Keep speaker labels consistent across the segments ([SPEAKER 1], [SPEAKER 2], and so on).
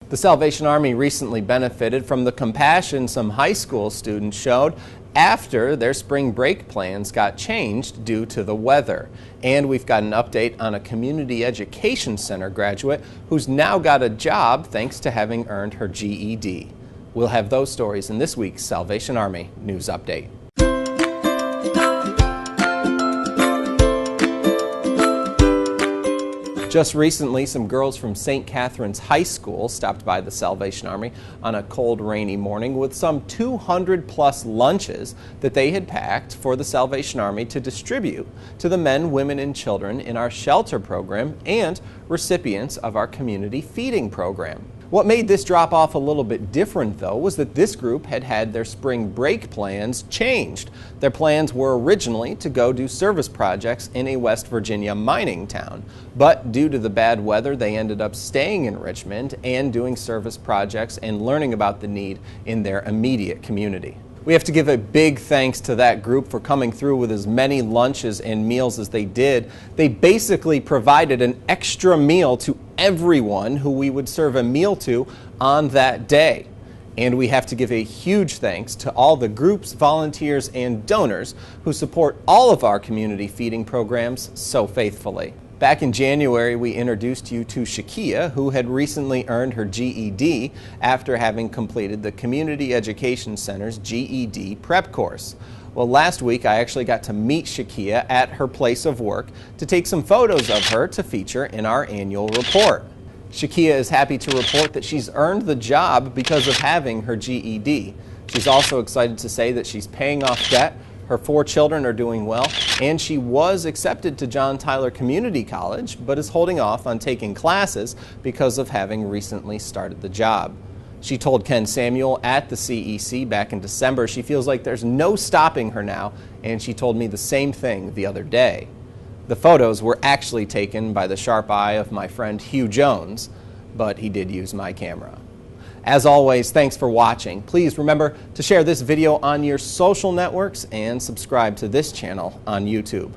[SPEAKER 1] The Salvation Army recently benefited from the compassion some high school students showed after their spring break plans got changed due to the weather. And we've got an update on a community education center graduate who's now got a job thanks to having earned her GED. We'll have those stories in this week's Salvation Army News Update. Just recently, some girls from St. Catherine's High School stopped by the Salvation Army on a cold, rainy morning with some 200+ lunches that they had packed for the Salvation Army to distribute to the men, women, and children in our shelter program and recipients of our community feeding program. What made this drop off a little bit different, though, was that this group had had their spring break plans changed. Their plans were originally to go do service projects in a West Virginia mining town, but due to the bad weather, they ended up staying in Richmond and doing service projects and learning about the need in their immediate community. We have to give a big thanks to that group for coming through with as many lunches and meals as they did. They basically provided an extra meal to everyone who we would serve a meal to on that day. And we have to give a huge thanks to all the groups, volunteers, and donors who support all of our community feeding programs so faithfully. Back in January, we introduced you to Shakia, who had recently earned her GED after having completed the Community Education Center's GED prep course. Well, last week I actually got to meet Shakia at her place of work to take some photos of her to feature in our annual report. Shakia is happy to report that she's earned the job because of having her GED. She's also excited to say that she's paying off debt. Her 4 children are doing well, and she was accepted to John Tyler Community College, but is holding off on taking classes because of having recently started the job. She told Ken Samuel at the CEC back in December she feels like there's no stopping her now, and she told me the same thing the other day. The photos were actually taken by the sharp eye of my friend Hugh Jones, but he did use my camera. As always, thanks for watching. Please remember to share this video on your social networks and subscribe to this channel on YouTube.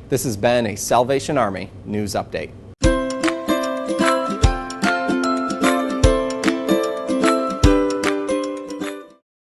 [SPEAKER 1] This has been a Salvation Army News Update.